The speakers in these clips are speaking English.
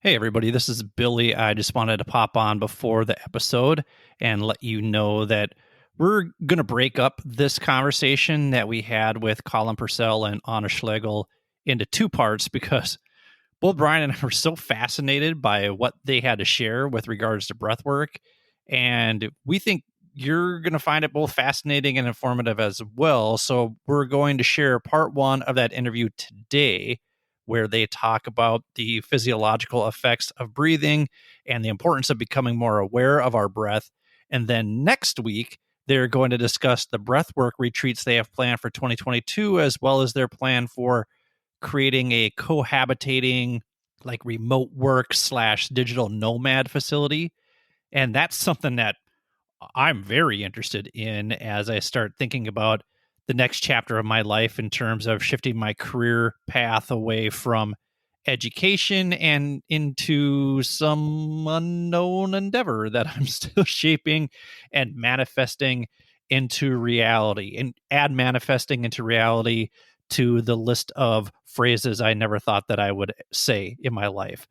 Hey, everybody, this is Billy. I just wanted to pop on before the episode and let you know that we're going to break up this conversation that we had with Kolin Purcell and Anna Schlegel into two parts because both Brian and I were so fascinated by what they had to share with regards to breathwork. And we think you're going to find it both fascinating and informative as well. So we're going to share part one of that interview today, where they talk about the physiological effects of breathing and the importance of becoming more aware of our breath. And then next week, they're going to discuss the breathwork retreats they have planned for 2022, as well as their plan for creating a cohabitating, like remote work / digital nomad facility. And that's something that I'm very interested in as I start thinking about the next chapter of my life in terms of shifting my career path away from education and into some unknown endeavor that I'm still shaping and manifesting into reality, and add manifesting into reality to the list of phrases I never thought that I would say in my life.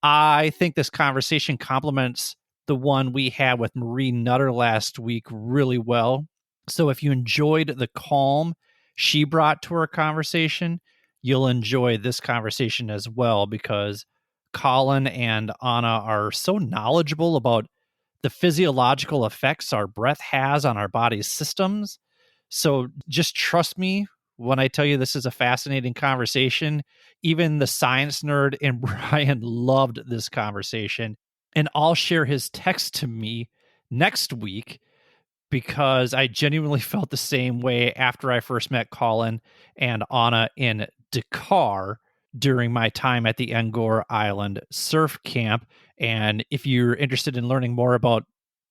I think this conversation complements the one we had with Marie Nutter last week really well. So if you enjoyed the calm she brought to our conversation, you'll enjoy this conversation as well, because Kolin and Anna are so knowledgeable about the physiological effects our breath has on our body's systems. So just trust me when I tell you this is a fascinating conversation. Even the science nerd in Brian loved this conversation. And I'll share his text to me next week, because I genuinely felt the same way after I first met Kolin and Anna in Dakar during my time at the NGor Island Surf Camp. And if you're interested in learning more about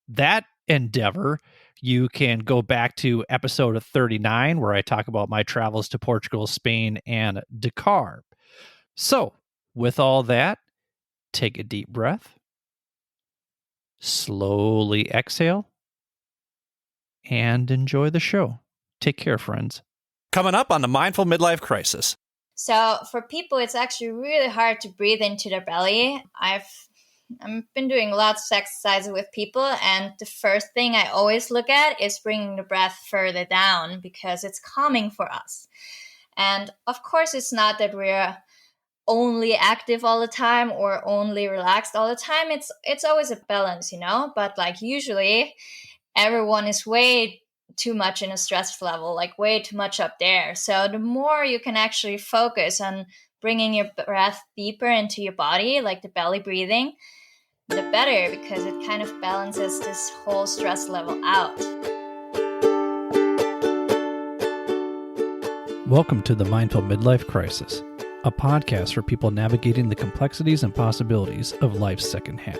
that endeavor, you can go back to episode 39, where I talk about my travels to Portugal, Spain, and Dakar. So, with all that, take a deep breath, slowly exhale, and enjoy the show. Take care, friends. Coming up on the Mindful Midlife Crisis. So for people, it's actually really hard to breathe into their belly. I've been doing lots of exercises with people, and the first thing I always look at is bringing the breath further down, because it's calming for us. And of course, it's not that we're only active all the time or only relaxed all the time. It's always a balance, but like usually everyone is way too much in a stress level, like way too much up there. So the more you can actually focus on bringing your breath deeper into your body, like the belly breathing, the better, because it kind of balances this whole stress level out. Welcome to the Mindful Midlife Crisis, a podcast for people navigating the complexities and possibilities of life's second half.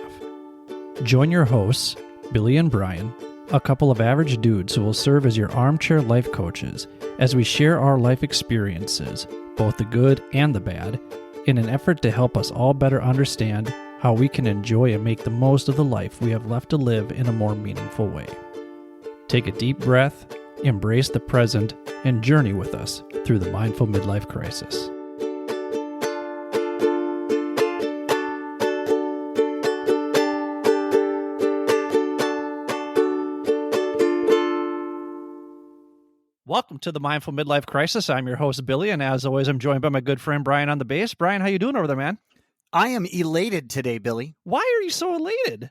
Join your hosts, Billy and Brian, a couple of average dudes who will serve as your armchair life coaches as we share our life experiences, both the good and the bad, in an effort to help us all better understand how we can enjoy and make the most of the life we have left to live in a more meaningful way. Take a deep breath, embrace the present, and journey with us through the Mindful Midlife Crisis. Welcome to the Mindful Midlife Crisis. I'm your host, Billy, and as always, I'm joined by my good friend, Brian, on the bass. Brian, how you doing over there, man? I am elated today, Billy. Why are you so elated?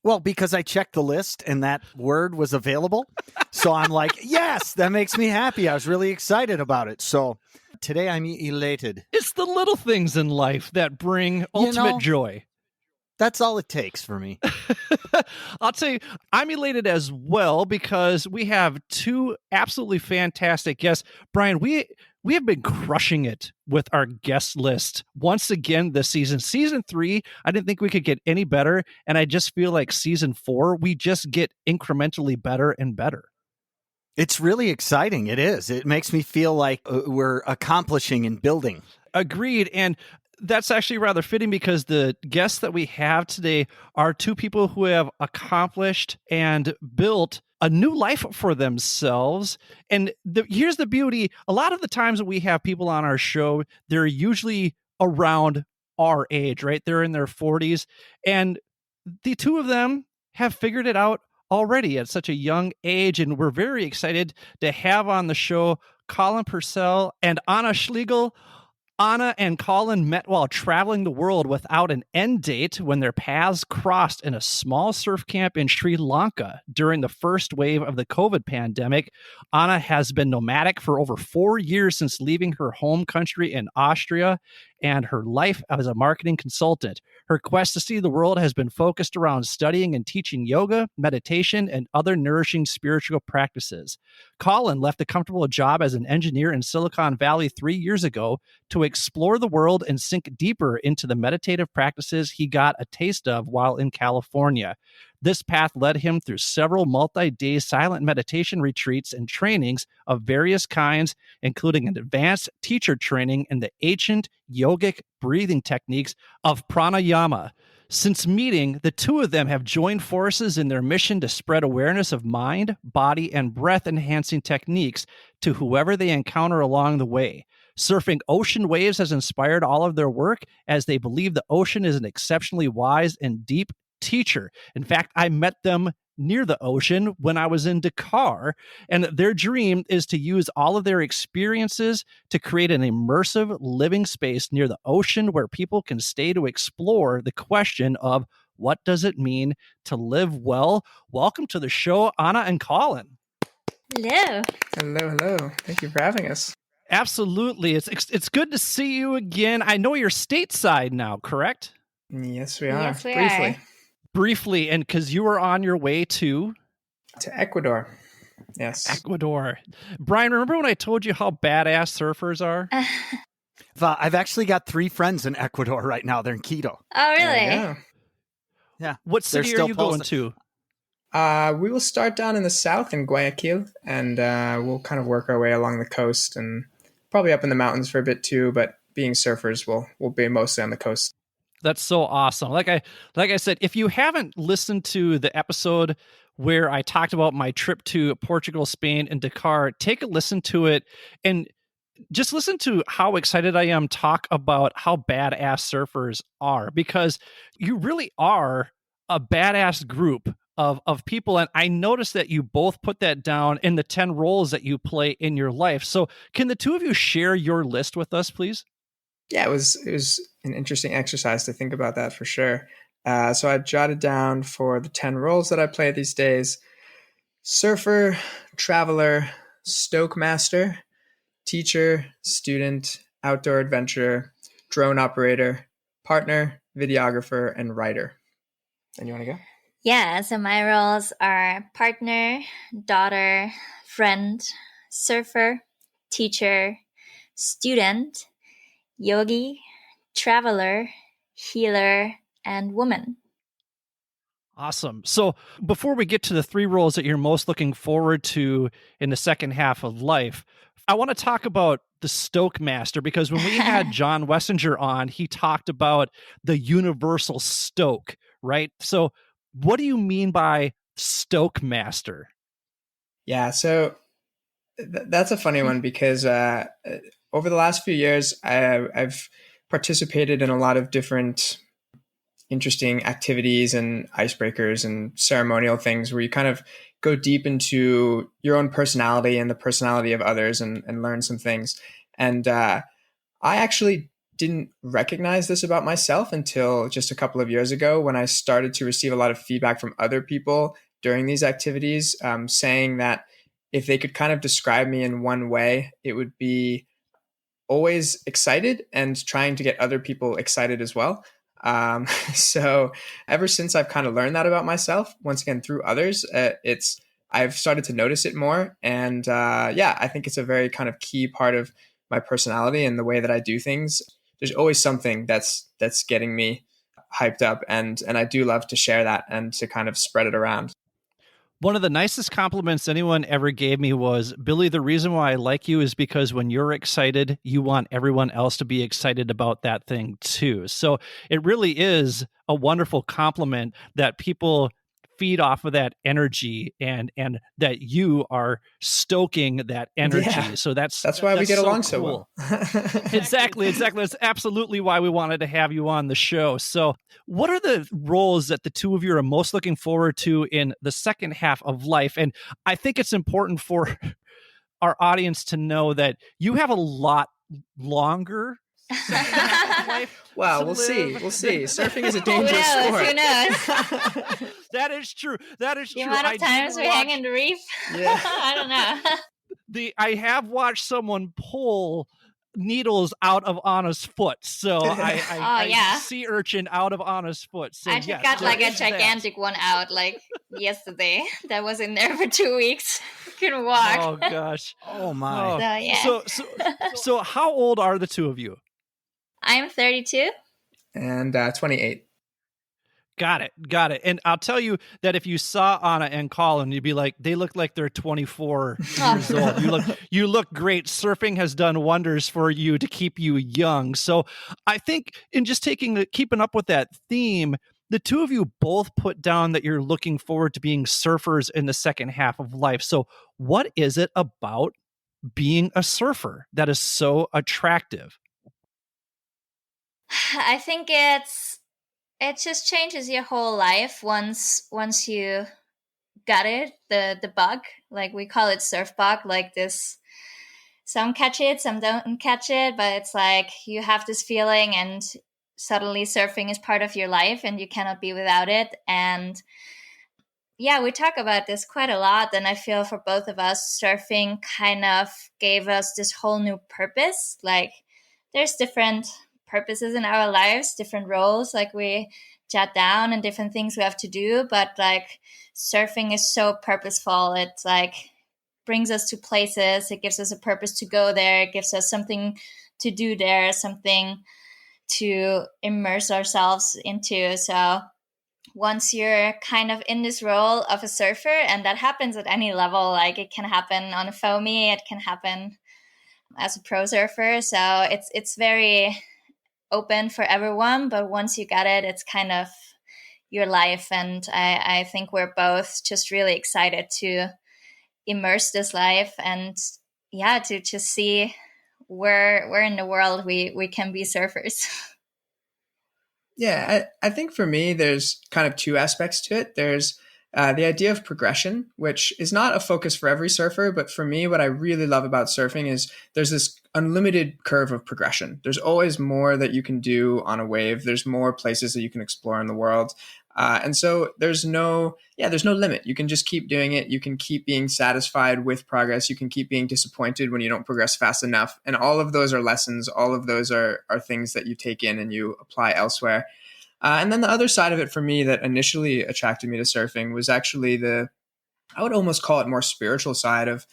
Well, because I checked the list and that word was available. So I'm like, yes, that makes me happy. I was really excited about it. So today I'm elated. It's the little things in life that bring ultimate joy. That's all it takes for me. I'll tell you, I'm elated as well, because we have two absolutely fantastic guests. Brian, we have been crushing it with our guest list once again this season. Season 3, I didn't think we could get any better. And I just feel like season 4, we just get incrementally better and better. It's really exciting. It is. It makes me feel like we're accomplishing and building. Agreed. And that's actually rather fitting, because the guests that we have today are two people who have accomplished and built a new life for themselves. And here's the beauty. A lot of the times that we have people on our show, they're usually around our age, right? They're in their 40s. And the two of them have figured it out already at such a young age. And we're very excited to have on the show Kolin Purcell and Anna Schlegel. Anna and Kolin met while traveling the world without an end date when their paths crossed in a small surf camp in Sri Lanka during the first wave of the COVID pandemic. Anna has been nomadic for over 4 years since leaving her home country in Austria and her life as a marketing consultant. Her quest to see the world has been focused around studying and teaching yoga, meditation, and other nourishing spiritual practices. Kolin left a comfortable job as an engineer in Silicon Valley 3 years ago to explore the world and sink deeper into the meditative practices he got a taste of while in California. This path led him through several multi-day silent meditation retreats and trainings of various kinds, including an advanced teacher training in the ancient yogic breathing techniques of pranayama. Since meeting, the two of them have joined forces in their mission to spread awareness of mind, body, and breath-enhancing techniques to whoever they encounter along the way. Surfing ocean waves has inspired all of their work, as they believe the ocean is an exceptionally wise and deep teacher. In fact, I met them near the ocean when I was in Dakar, and their dream is to use all of their experiences to create an immersive living space near the ocean where people can stay to explore the question of what does it mean to live well. Welcome to the show, Anna and Kolin. Hello. Hello. Thank you for having us. Absolutely. It's good to see you again. I know you're stateside now, correct? Yes, we are. Yes, we are. Briefly, and because you were on your way to Ecuador. Yes. Ecuador. Brian, remember when I told you how badass surfers are? I've actually got 3 friends in Ecuador right now. They're in Quito. Oh, really? Yeah. What city are you going to? We will start down in the south in Guayaquil, and we'll kind of work our way along the coast and probably up in the mountains for a bit too. But being surfers, we'll be mostly on the coast. That's so awesome. Like I said, if you haven't listened to the episode where I talked about my trip to Portugal, Spain, and Dakar, take a listen to it and just listen to how excited I am talk about how badass surfers are, because you really are a badass group of people. And I noticed that you both put that down in the 10 roles that you play in your life. So can the two of you share your list with us, please? Yeah, it was an interesting exercise to think about that for sure. So I jotted down for the 10 roles that I play these days: surfer, traveler, stoke master, teacher, student, outdoor adventurer, drone operator, partner, videographer, and writer. And you want to go? Yeah, so my roles are partner, daughter, friend, surfer, teacher, student, yogi, traveler, healer, and woman. Awesome. So before we get to the 3 roles that you're most looking forward to in the second half of life, I want to talk about the Stoke Master, because when we had John Wessinger on, he talked about the universal stoke, right? So what do you mean by Stoke Master? Yeah, so that's a funny one, because over the last few years, I've participated in a lot of different interesting activities and icebreakers and ceremonial things where you kind of go deep into your own personality and the personality of others and learn some things. And I actually didn't recognize this about myself until just a couple of years ago, when I started to receive a lot of feedback from other people during these activities, saying that if they could kind of describe me in one way, it would be always excited and trying to get other people excited as well. So ever since I've kind of learned that about myself, once again, through others, I've started to notice it more. And I think it's a very kind of key part of my personality and the way that I do things. There's always something that's getting me hyped up. And I do love to share that and to kind of spread it around. One of the nicest compliments anyone ever gave me was, Billy, the reason why I like you is because when you're excited, you want everyone else to be excited about that thing too. So it really is a wonderful compliment that people feed off of that energy and that you are stoking that energy. Yeah. So that's why we get so along so cool. well. Exactly. That's absolutely why we wanted to have you on the show. So what are the roles that the two of you are most looking forward to in the second half of life? And I think it's important for our audience to know that you have a lot longer second half of life. Wow, we'll see. Surfing is a dangerous sport. Who knows? That is true. That is the true. amount of times we hang in the reef. Yeah. I don't know. I have watched someone pull needles out of Anna's foot. So I sea urchin out of Anna's foot. So I just got like a gigantic one out like yesterday. That was in there for 2 weeks. Couldn't walk. Oh gosh. Oh my. Oh. So yeah. So how old are the two of you? I'm 32. And 28. Got it. And I'll tell you that if you saw Anna and Kolin, you'd be like, they look like they're 24 years old. You look great. Surfing has done wonders for you to keep you young. So I think in just keeping up with that theme, the two of you both put down that you're looking forward to being surfers in the second half of life. So what is it about being a surfer that is so attractive? I think it just changes your whole life once you got it, the bug. Like we call it surf bug, like this. Some catch it, some don't catch it, but it's like you have this feeling and suddenly surfing is part of your life and you cannot be without it. And yeah, we talk about this quite a lot. And I feel for both of us, surfing kind of gave us this whole new purpose. Like there's different purposes in our lives, different roles, like we jot down and different things we have to do. But like surfing is so purposeful. It's like brings us to places. It gives us a purpose to go there. It gives us something to do there, something to immerse ourselves into. So once you're kind of in this role of a surfer, and that happens at any level, like it can happen on a foamy, it can happen as a pro surfer. So it's very open for everyone, but once you got it, it's kind of your life. And I think we're both just really excited to immerse this life and to just see where in the world we can be surfers. Yeah, I think for me, there's kind of two aspects to it. There's the idea of progression, which is not a focus for every surfer. But for me, what I really love about surfing is there's this unlimited curve of progression. There's always more that you can do on a wave. There's more places that you can explore in the world. And so there's no limit. You can just keep doing it. You can keep being satisfied with progress. You can keep being disappointed when you don't progress fast enough. And all of those are lessons. All of those are things that you take in and you apply elsewhere. And then the other side of it for me that initially attracted me to surfing was actually I would almost call it more spiritual side of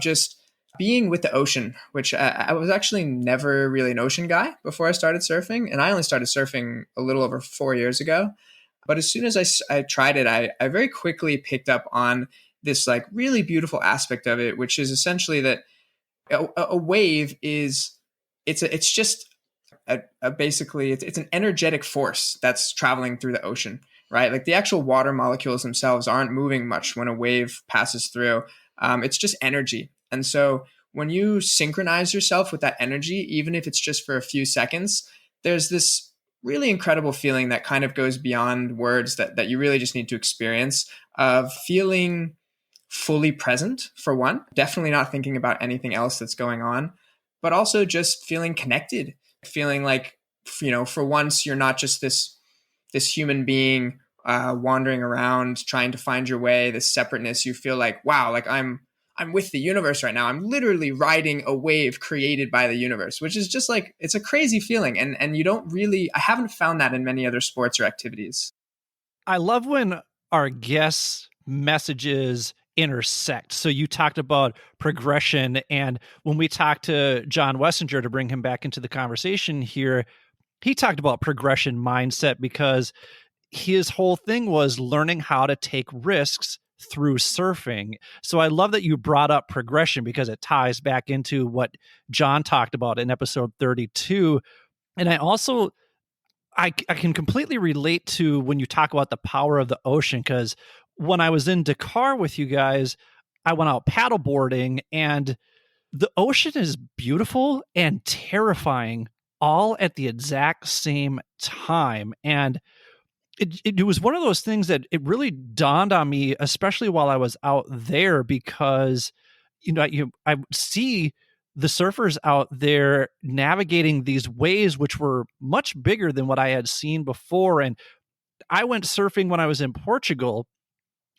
just being with the ocean, which I was actually never really an ocean guy before I started surfing. And I only started surfing a little over 4 years ago. But as soon as I tried it, I very quickly picked up on this like really beautiful aspect of it, which is essentially that a wave is it's an energetic force that's traveling through the ocean, right? Like the actual water molecules themselves aren't moving much when a wave passes through. It's just energy. And so when you synchronize yourself with that energy, even if it's just for a few seconds, there's this really incredible feeling that kind of goes beyond words that you really just need to experience, of feeling fully present for one, definitely not thinking about anything else that's going on, but also just feeling connected, feeling like, for once you're not just this human being wandering around trying to find your way, this separateness. You feel like, wow, like I'm with the universe right now. I'm literally riding a wave created by the universe, which is just like, it's a crazy feeling. And I haven't found that in many other sports or activities. I love when our guests' messages intersect. So you talked about progression, and when we talked to John Wessinger to bring him back into the conversation here, he talked about progression mindset because his whole thing was learning how to take risks through surfing. So I love that you brought up progression because it ties back into what John talked about in episode 32. And I can completely relate to when you talk about the power of the ocean, because when I was in Dakar with you guys, I went out paddleboarding, and the ocean is beautiful and terrifying all at the exact same time. And it was one of those things that it really dawned on me, especially while I was out there, because I see the surfers out there navigating these waves, which were much bigger than what I had seen before. And I went surfing when I was in Portugal.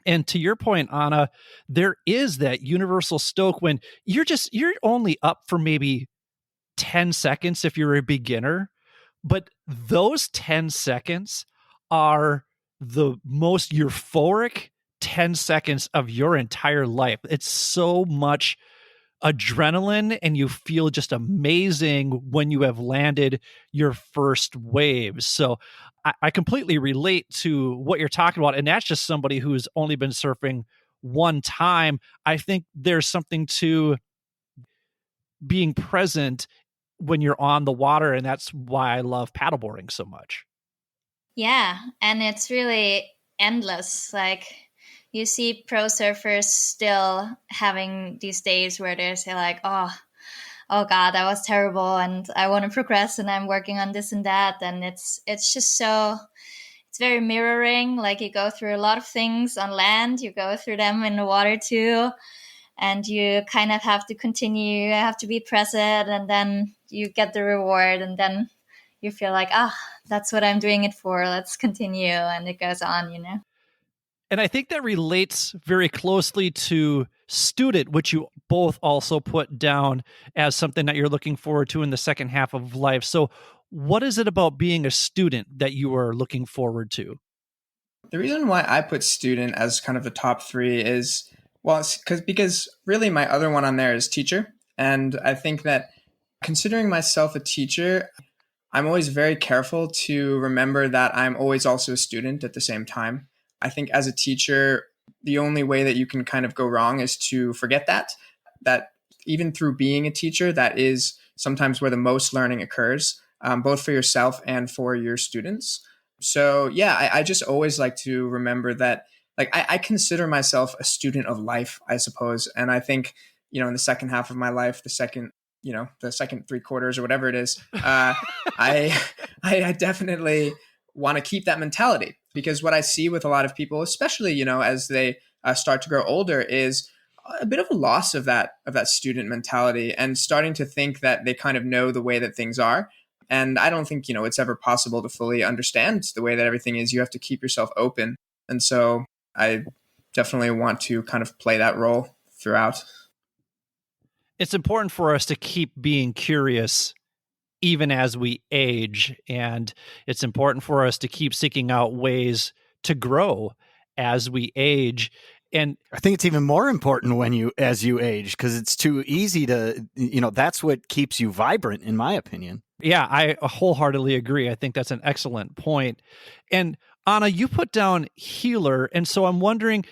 And to your point, Anna, there is that universal stoke when you're only up for maybe 10 seconds if you're a beginner, but those 10 seconds are the most euphoric 10 seconds of your entire life. It's so much adrenaline, and you feel just amazing when you have landed your first wave. So I completely relate to what you're talking about. And that's just somebody who's only been surfing one time. I think there's something to being present when you're on the water, and that's why I love paddleboarding so much. Yeah, and it's really endless. Like, you see pro surfers still having these days where they say like, oh God, that was terrible, and I want to progress, and I'm working on this and that. And it's just so, it's very mirroring. Like, you go through a lot of things on land, you go through them in the water too, and you kind of have to continue, you have to be present, and then you get the reward, and then you feel like, that's what I'm doing it for. Let's continue. And it goes on, And I think that relates very closely to student, which you both also put down as something that you're looking forward to in the second half of life. So what is it about being a student that you are looking forward to? The reason why I put student as kind of the top three is, well, it's because really my other one on there is teacher. And I think that considering myself a teacher, I'm always very careful to remember that I'm always also a student at the same time. I think as a teacher, the only way that you can kind of go wrong is to forget that even through being a teacher, that is sometimes where the most learning occurs, both for yourself and for your students. So yeah, I just always like to remember that, like, I consider myself a student of life, I suppose. And I think, in the second half of my life, the second 3/4 or whatever it is, I definitely want to keep that mentality, because what I see with a lot of people, especially, as they start to grow older, is a bit of a loss of that student mentality, and starting to think that they kind of know the way that things are. And I don't think, it's ever possible to fully understand the way that everything is. You have to keep yourself open. And so I definitely want to kind of play that role throughout. It's important for us to keep being curious even as we age. And it's important for us to keep seeking out ways to grow as we age. And I think it's even more important as you age, because it's too easy to, that's what keeps you vibrant, in my opinion. Yeah, I wholeheartedly agree. I think that's an excellent point. And Anna, you put down healer. And so I'm wondering,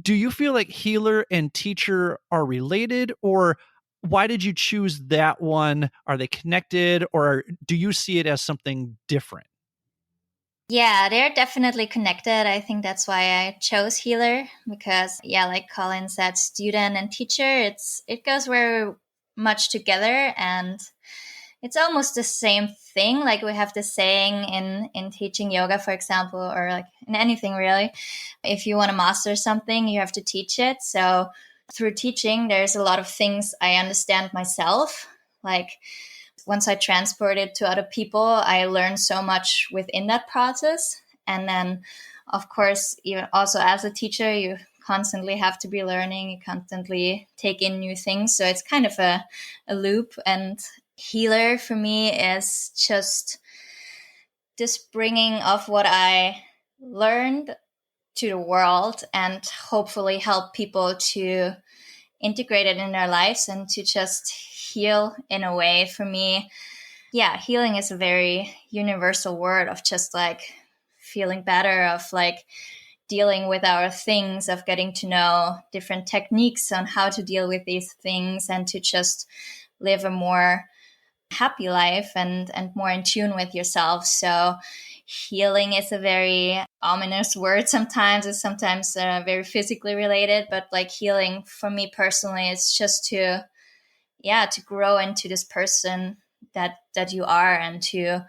do you feel like healer and teacher are related, or why did you choose that one? Are they connected, or do you see it as something different? Yeah, they're definitely connected. I think that's why I chose healer, because yeah, like Colin said, student and teacher, it goes very much together, and it's almost the same thing. Like, we have this saying in teaching yoga, for example, or like in anything really. If you want to master something, you have to teach it. So through teaching, there's a lot of things I understand myself. Like, once I transport it to other people, I learn so much within that process. And then, of course, even also as a teacher, you constantly have to be learning, you constantly take in new things. So it's kind of a loop. And healer for me is just this bringing of what I learned to the world, and hopefully help people to integrate it in their lives and to just heal in a way. For me, yeah, healing is a very universal word of just like feeling better, of like dealing with our things, of getting to know different techniques on how to deal with these things, and to just live a more happy life and more in tune with yourself. So healing is a very ominous word sometimes. It's sometimes very physically related, but like healing for me personally is just to grow into this person that you are, and to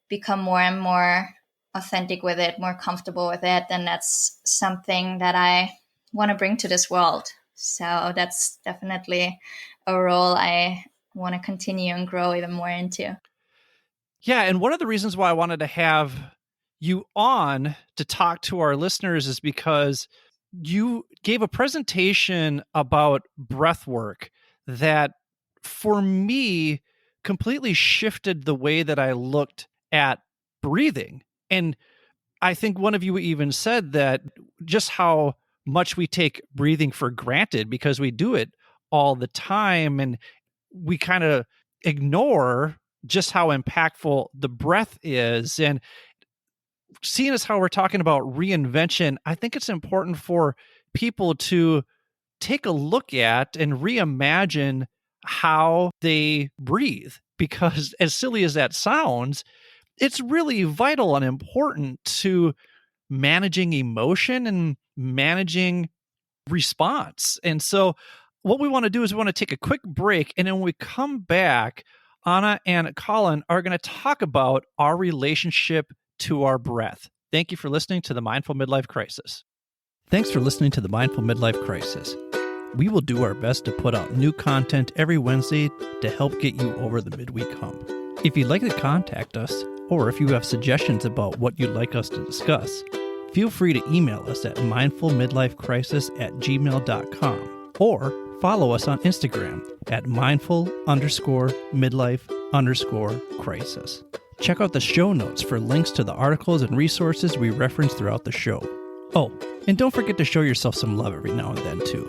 become more and more authentic with it, more comfortable with it. And that's something that I want to bring to this world. So that's definitely a role I want to continue and grow even more into. Yeah. And one of the reasons why I wanted to have you on to talk to our listeners is because you gave a presentation about breath work that, for me, completely shifted the way that I looked at breathing. And I think one of you even said that just how much we take breathing for granted because we do it all the time, and we kind of ignore just how impactful the breath is. And seeing as how we're talking about reinvention, I think it's important for people to take a look at and reimagine how they breathe, because as silly as that sounds, it's really vital and important to managing emotion and managing response. And so what we want to do is we want to take a quick break, and then when we come back, Anna and Kolin are going to talk about our relationship to our breath. Thank you for listening to the Mindful Midlife Crisis. Thanks for listening to the Mindful Midlife Crisis. We will do our best to put out new content every Wednesday to help get you over the midweek hump. If you'd like to contact us, or if you have suggestions about what you'd like us to discuss, feel free to email us at mindfulmidlifecrisis@gmail.com or follow us on Instagram at mindful_midlife_crisis. Check out the show notes for links to the articles and resources we reference throughout the show. Oh, and don't forget to show yourself some love every now and then, too.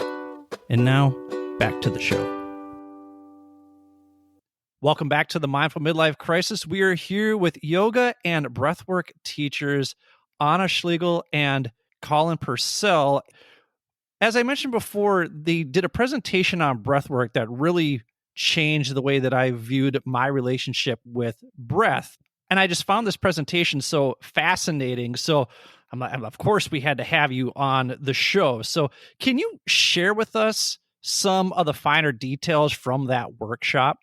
And now, back to the show. Welcome back to the Mindful Midlife Crisis. We are here with yoga and breathwork teachers Anna Schlegel and Kolin Purcell. As I mentioned before, they did a presentation on breathwork that really changed the way that I viewed my relationship with breath. And I just found this presentation so fascinating. So, of course, we had to have you on the show. So can you share with us some of the finer details from that workshop?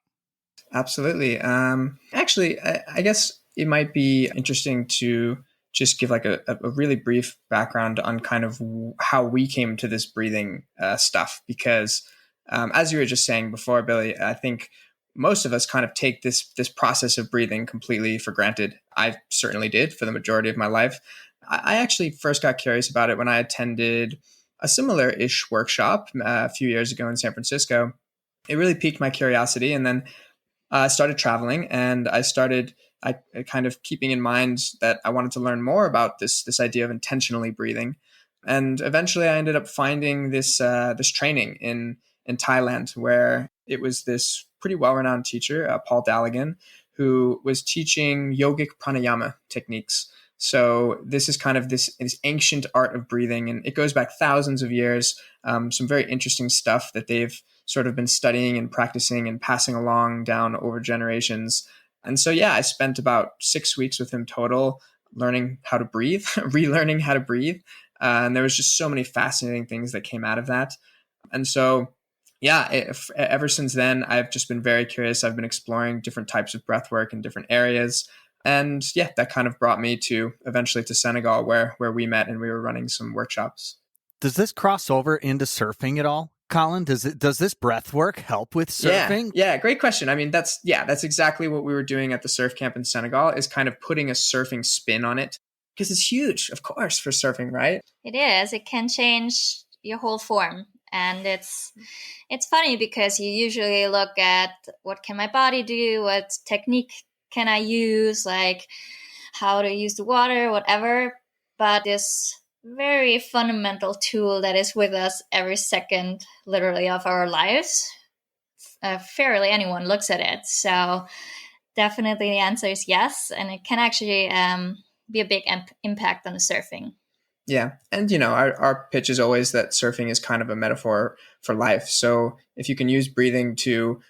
Absolutely. Actually, I guess it might be interesting to just give like a really brief background on kind of how we came to this breathing stuff, because as you were just saying before, Billy, I think most of us kind of take this process of breathing completely for granted. I certainly did for the majority of my life. I actually first got curious about it when I attended a similar-ish workshop a few years ago in San Francisco. It really piqued my curiosity, and then I started traveling, and I kind of keeping in mind that I wanted to learn more about this idea of intentionally breathing. And eventually I ended up finding this training in Thailand, where it was this pretty well-renowned teacher, Paul Daligan, who was teaching yogic pranayama techniques. So this is kind of this ancient art of breathing, and it goes back thousands of years. Some very interesting stuff that they've sort of been studying and practicing and passing along down over generations. And so, yeah, I spent about 6 weeks with him total, learning how to breathe, relearning how to breathe. And there was just so many fascinating things that came out of that. And so, yeah, ever since then, I've just been very curious. I've been exploring different types of breath work in different areas. And yeah, that kind of brought me to eventually to Senegal, where we met and we were running some workshops. Does this cross over into surfing at all, Kolin? Does this breath work help with surfing? Yeah, great question. I mean, that's exactly what we were doing at the surf camp in Senegal, is kind of putting a surfing spin on it, because it's huge, of course, for surfing, right? It is. It can change your whole form. And it's funny because you usually look at what can my body do, what technique can I use, like how to use the water, whatever. But this very fundamental tool that is with us every second, literally, of our lives, fairly anyone looks at it. So definitely the answer is yes. And it can actually be a big impact on the surfing. Yeah. And, our pitch is always that surfing is kind of a metaphor for life. So if you can use breathing to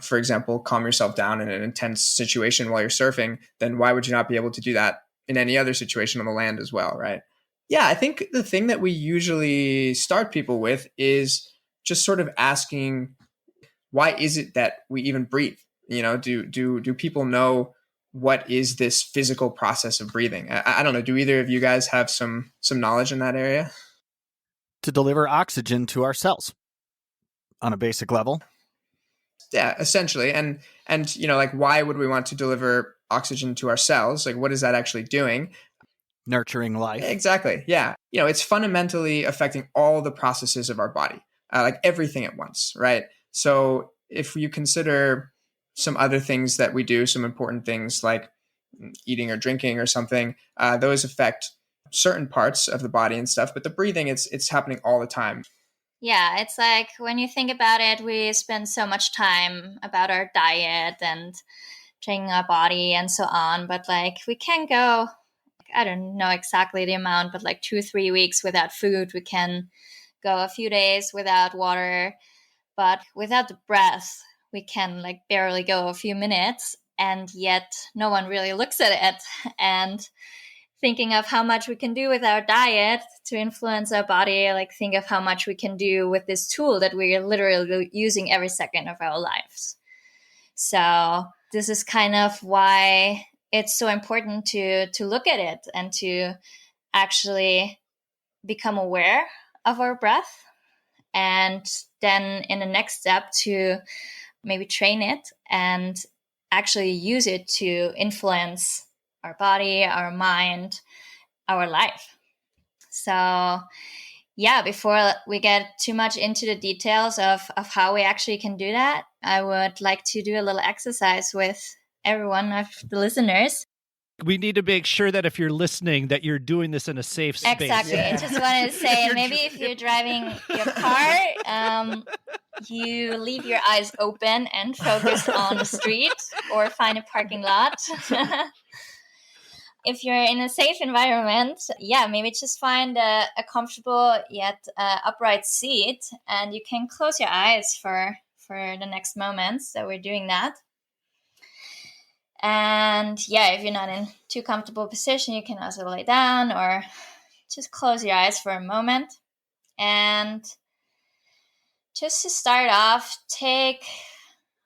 for example, calm yourself down in an intense situation while you're surfing, then why would you not be able to do that in any other situation on the land as well, right? Yeah, I think the thing that we usually start people with is just sort of asking, why is it that we even breathe? Do people know what is this physical process of breathing? I don't know. Do either of you guys have some knowledge in that area? To deliver oxygen to our cells on a basic level. Yeah, essentially. And like, why would we want to deliver oxygen to our cells? Like, what is that actually doing? Nurturing life. Exactly. Yeah. It's fundamentally affecting all the processes of our body, like everything at once, right? So if you consider some other things that we do, some important things like eating or drinking or something, those affect certain parts of the body and stuff. But the breathing, it's happening all the time. Yeah, it's like when you think about it, we spend so much time about our diet and training our body and so on. But like we can go, I don't know exactly the amount, but like 2-3 weeks without food. We can go a few days without water, but without the breath, we can like barely go a few minutes, and yet no one really looks at it. And thinking of how much we can do with our diet to influence our body, like think of how much we can do with this tool that we're literally using every second of our lives. So this is kind of why it's so important to look at it and to actually become aware of our breath, and then in the next step to maybe train it and actually use it to influence our body, our mind, our life. So yeah, before we get too much into the details of how we actually can do that, I would like to do a little exercise with everyone of the listeners. We need to make sure that if you're listening, that you're doing this in a safe space. Exactly. Yeah. I just wanted to say, maybe if you're driving your car, you leave your eyes open and focus on the street or find a parking lot. If you're in a safe environment, yeah, maybe just find a comfortable yet upright seat, and you can close your eyes for the next moments that we're doing that. And yeah, if you're not in too comfortable position, you can also lay down or just close your eyes for a moment. And just to start off, take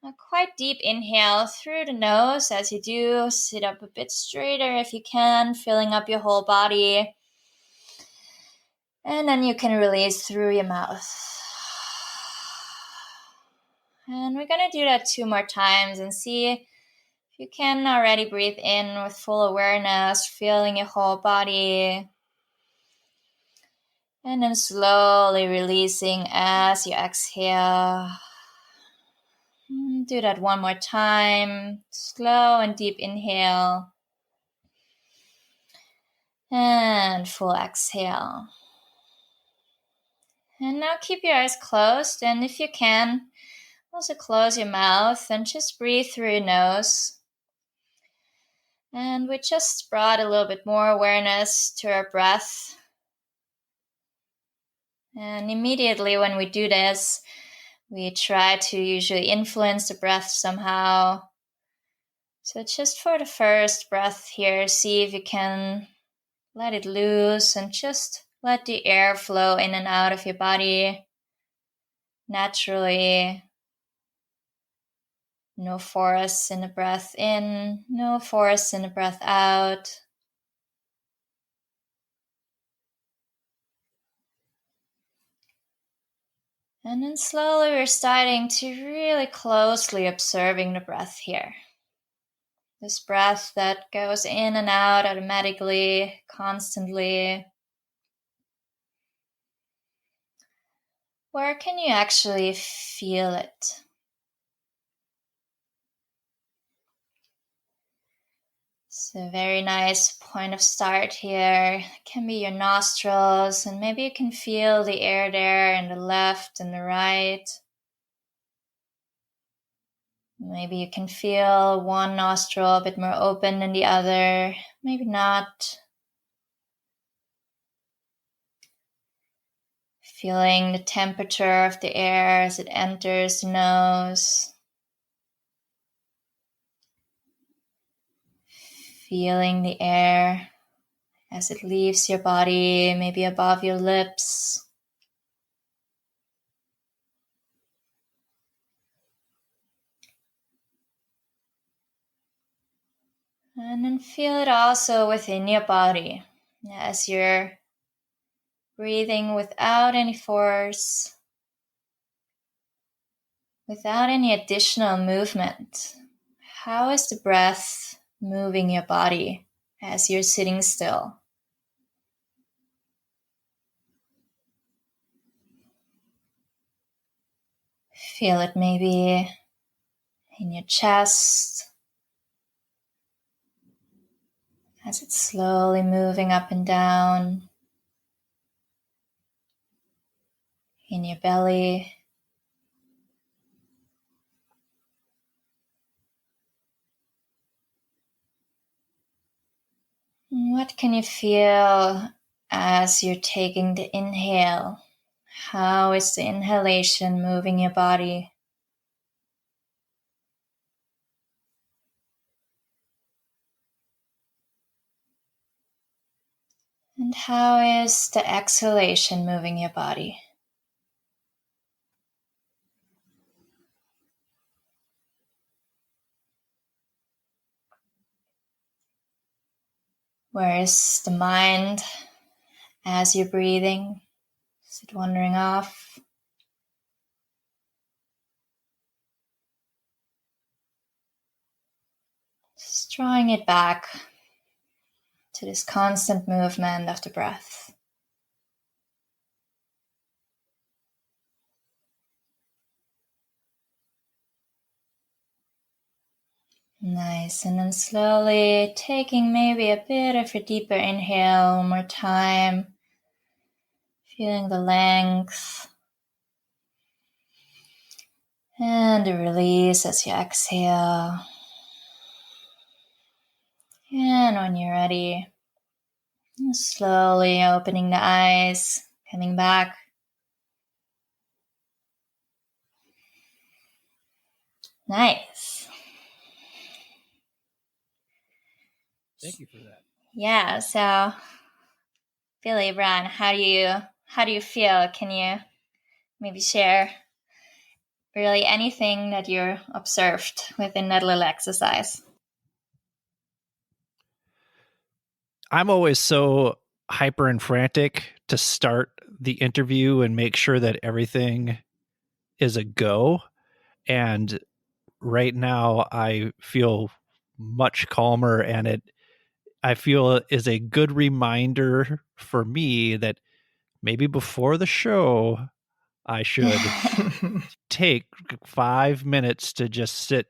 a quite deep inhale through the nose. As you do, sit up a bit straighter if you can, filling up your whole body. And then you can release through your mouth. And we're going to do that 2 more times and see if you can already breathe in with full awareness, feeling your whole body. And then slowly releasing as you exhale. Do that 1 more time. Slow and deep inhale. And full exhale. And now keep your eyes closed. And if you can, also close your mouth and just breathe through your nose. And we just brought a little bit more awareness to our breath. And immediately when we do this, we try to usually influence the breath somehow. So just for the first breath here, see if you can let it loose and just let the air flow in and out of your body naturally. No force in the breath in, no force in the breath out. And then slowly we're starting to really closely observing the breath here. This breath that goes in and out automatically, constantly. Where can you actually feel it? It's a very nice point of start here. It can be your nostrils, and maybe you can feel the air there in the left and the right. Maybe you can feel one nostril a bit more open than the other. Maybe not. Feeling the temperature of the air as it enters the nose. feeling the air as it leaves your body, maybe above your lips. And then feel it also within your body as you're breathing without any force, without any additional movement. How is the breath moving your body as you're sitting still? Feel it maybe in your chest as it's slowly moving up and down, in your belly. What can you feel as you're taking the inhale? How is the inhalation moving your body? And how is the exhalation moving your body? Where is the mind as you're breathing? Is it wandering off? Just drawing it back to this constant movement of the breath. Nice, and then slowly taking maybe a bit of a deeper inhale, one more time. Feeling the length. And the release as you exhale. And when you're ready, slowly opening the eyes, coming back. Nice. Thank you for that. Yeah, so Billy, Brian, how do you feel? Can you maybe share really anything that you observed within that little exercise? I'm always so hyper and frantic to start the interview and make sure that everything is a go. And right now I feel much calmer, and I feel is a good reminder for me that maybe before the show I should take 5 minutes to just sit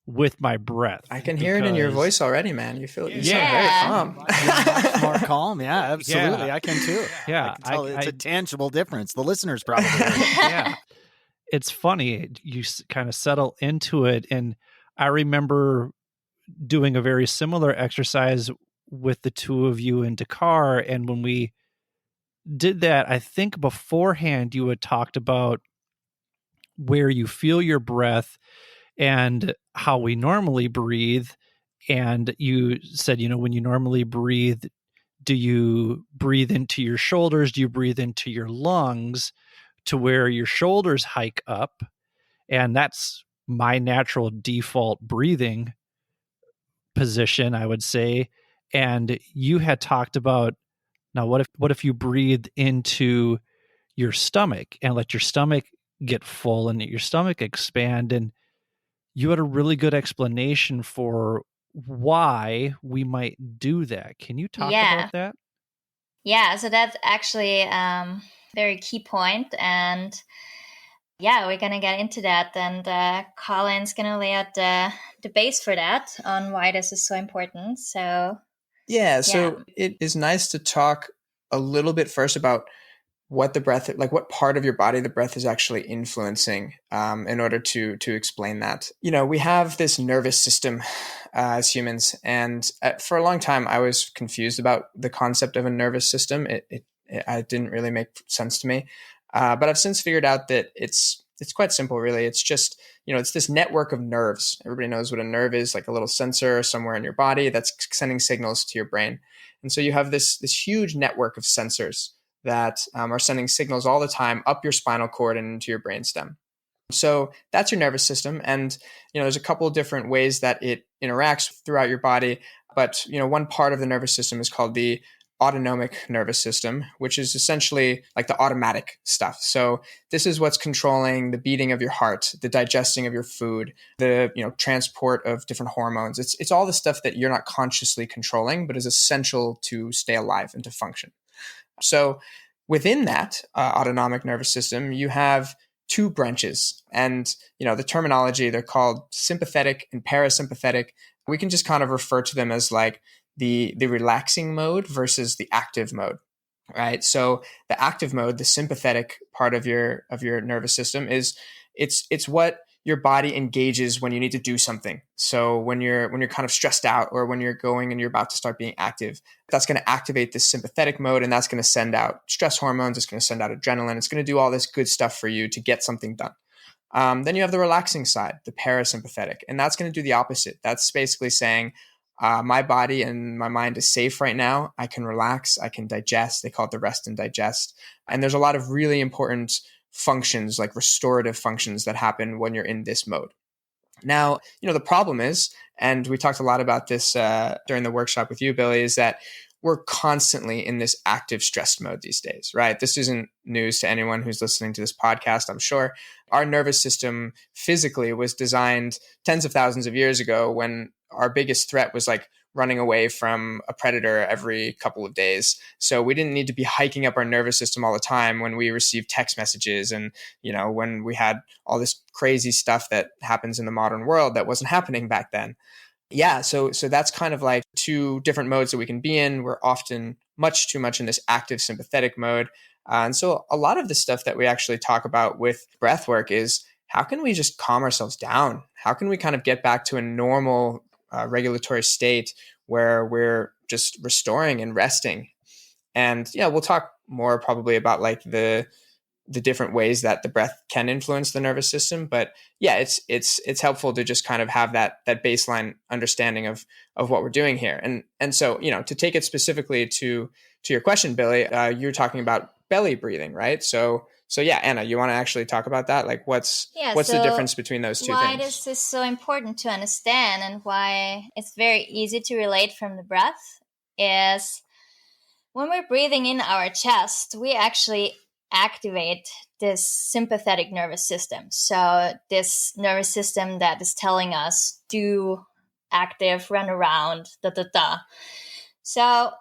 with my breath. I can hear it in your voice already, man. You sound very calm. Much more calm. Yeah, absolutely. Yeah. I can too. Yeah, I can tell it's a tangible difference. The listeners probably heard it. Yeah. It's funny. You kind of settle into it. And I remember doing a very similar exercise with the two of you in Dakar. And when we did that, I think beforehand you had talked about where you feel your breath and how we normally breathe. And you said, when you normally breathe, do you breathe into your shoulders? Do you breathe into your lungs to where your shoulders hike up? And that's my natural default breathing position, I would say. And you had talked about, now what if you breathed into your stomach and let your stomach get full and your stomach expand? And you had a really good explanation for why we might do that. Can you talk about that? Yeah, so that's actually very key point. And yeah, we're going to get into that. And Colin's going to lay out the base for that on why this is so important. So it is nice to talk a little bit first about what the breath, like what part of your body the breath is actually influencing, in order to explain that. We have this nervous system as humans, and for a long time I was confused about the concept of a nervous system. It didn't really make sense to me, but I've since figured out that it's it's quite simple, really. It's just, it's this network of nerves. Everybody knows what a nerve is, like a little sensor somewhere in your body that's sending signals to your brain. And so you have this huge network of sensors that are sending signals all the time up your spinal cord and into your brainstem. So that's your nervous system. And, there's a couple of different ways that it interacts throughout your body. But, one part of the nervous system is called the autonomic nervous system, which is essentially like the automatic stuff. So this is what's controlling the beating of your heart, the digesting of your food, the transport of different hormones. It's all the stuff that you're not consciously controlling, but is essential to stay alive and to function. So within that autonomic nervous system, you have two branches, and the terminology, they're called sympathetic and parasympathetic. We can just kind of refer to them as like the relaxing mode versus the active mode, right? So the active mode, the sympathetic part of your nervous system, is it's what your body engages when you need to do something. So when you're kind of stressed out, or when you're going and you're about to start being active, that's going to activate this sympathetic mode, and that's going to send out stress hormones. It's going to send out adrenaline. It's going to do all this good stuff for you to get something done. Then you have the relaxing side, the parasympathetic, and that's going to do the opposite. That's basically saying, my body and my mind is safe right now. I can relax. I can digest. They call it the rest and digest. And there's a lot of really important functions, like restorative functions, that happen when you're in this mode. Now, the problem is, and we talked a lot about this during the workshop with you, Billy, is that we're constantly in this active stressed mode these days, right? This isn't news to anyone who's listening to this podcast, I'm sure. Our nervous system physically was designed tens of thousands of years ago, when our biggest threat was like running away from a predator every couple of days. So we didn't need to be hiking up our nervous system all the time when we received text messages, and when we had all this crazy stuff that happens in the modern world that wasn't happening back then. Yeah, so that's kind of like two different modes that we can be in. We're often much too much in this active sympathetic mode. And so a lot of the stuff that we actually talk about with breathwork is, how can we just calm ourselves down? How can we kind of get back to a normal regulatory state where we're just restoring and resting? And yeah, we'll talk more probably about like the different ways that the breath can influence the nervous system. But yeah, it's helpful to just kind of have that baseline understanding of what we're doing here. And so, to take it specifically to your question, Billy, you're talking about belly breathing, right? So yeah, Anna, you want to actually talk about that? Like what's the difference between those two why things? Why is this so important to understand, and why it's very easy to relate from the breath is, when we're breathing in our chest, we actually activate this sympathetic nervous system. So this nervous system that is telling us, do, active, run around, So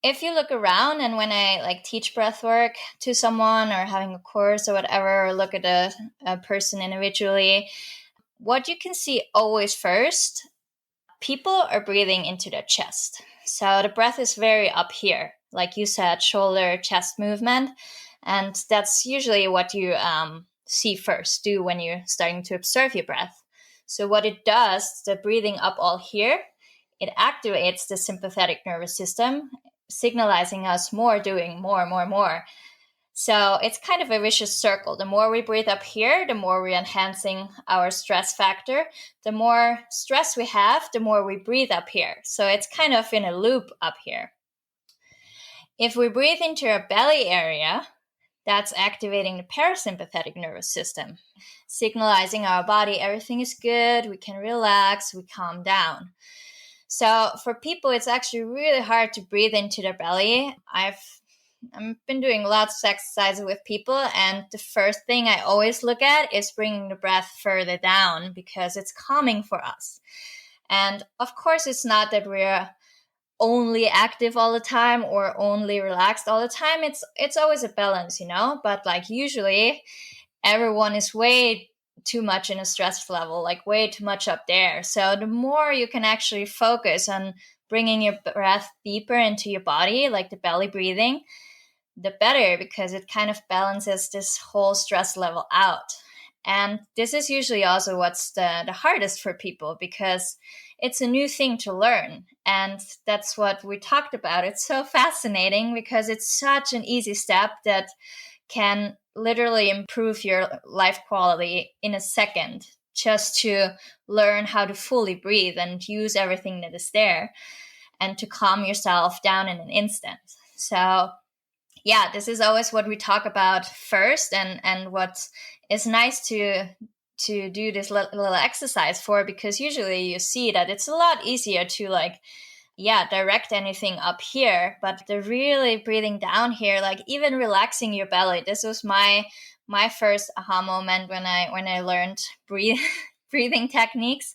if you look around, and when I like teach breath work to someone, or having a course or whatever, or look at a person individually, what you can see always first, people are breathing into their chest. So the breath is very up here, like you said, shoulder, chest movement. And that's usually what you see first, do when you're starting to observe your breath. So what it does, the breathing up all here, it activates the sympathetic nervous system, signalizing us more, doing more. So it's kind of a vicious circle. The more we breathe up here, the more we're enhancing our stress factor. The more stress we have, the more we breathe up here. So it's kind of in a loop up here. If we breathe into our belly area, that's activating the parasympathetic nervous system, signalizing our body everything is good, we can relax, we calm down. So for people, it's actually really hard to breathe into their belly. I've been doing lots of exercises with people, and the first thing I always look at is bringing the breath further down, because it's calming for us. And of course, it's not that we're only active all the time or only relaxed all the time. It's always a balance, but like usually everyone is way too much in a stress level, like way too much up there. So the more you can actually focus on bringing your breath deeper into your body, like the belly breathing, the better, because it kind of balances this whole stress level out. And this is usually also what's the hardest for people, because it's a new thing to learn. And that's what we talked about. It's so fascinating because it's such an easy step that can literally improve your life quality in a second just to learn how to fully breathe and use everything that is there and to calm yourself down in an instant. So yeah, this is always what we talk about first, and what is nice to do this little exercise for, because usually you see that it's a lot easier to direct anything up here, but the really breathing down here, like even relaxing your belly. This was my first aha moment when I learned breathing techniques,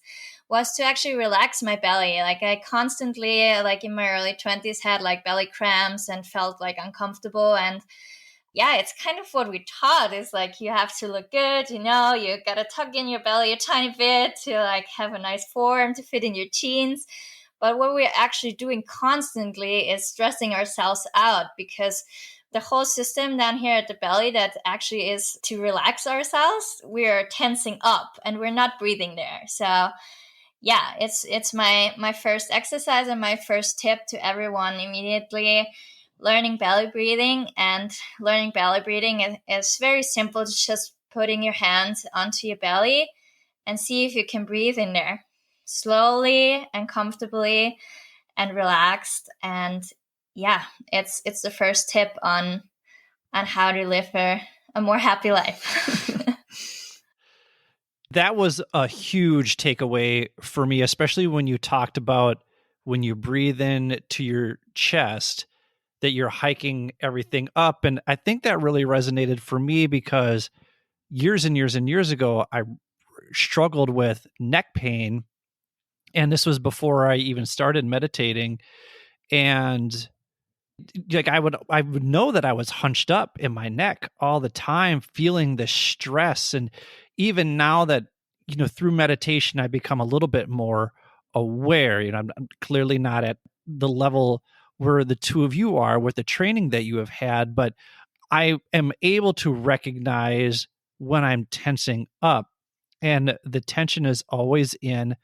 was to actually relax my belly. Like I constantly, like in my early 20s, had like belly cramps and felt like uncomfortable. And yeah, it's kind of what we taught, is like you have to look good, you gotta tuck in your belly a tiny bit to like have a nice form to fit in your jeans. But what we're actually doing constantly is stressing ourselves out, because the whole system down here at the belly that actually is to relax ourselves, we're tensing up and we're not breathing there. So yeah, it's my first exercise and my first tip to everyone immediately. Learning belly breathing. And learning belly breathing is very simple. It's just putting your hands onto your belly and see if you can breathe in there slowly and comfortably and relaxed. And yeah, it's the first tip on how to live a more happy life. That was a huge takeaway for me, especially when you talked about when you breathe in to your chest, that you're hiking everything up. And I think that really resonated for me, because years and years and years ago, I struggled with neck pain. And this was before I even started meditating. And like I would know that I was hunched up in my neck all the time, feeling the stress. And even now that, through meditation, I become a little bit more aware. I'm clearly not at the level where the two of you are with the training that you have had, but I am able to recognize when I'm tensing up, and the tension is always in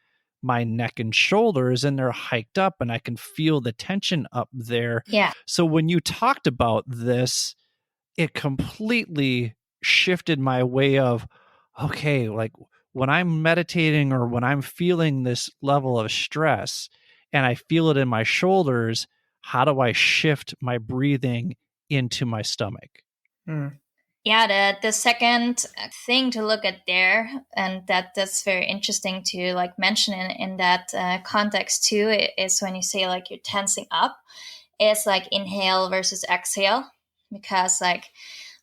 my neck and shoulders, and they're hiked up, and I can feel the tension up there. Yeah. So when you talked about this, it completely shifted my way of, okay, like when I'm meditating or when I'm feeling this level of stress and I feel it in my shoulders, how do I shift my breathing into my stomach? Yeah, the second thing to look at there, and that's very interesting to like mention in that context too, is when you say like you're tensing up, it's like inhale versus exhale. Because like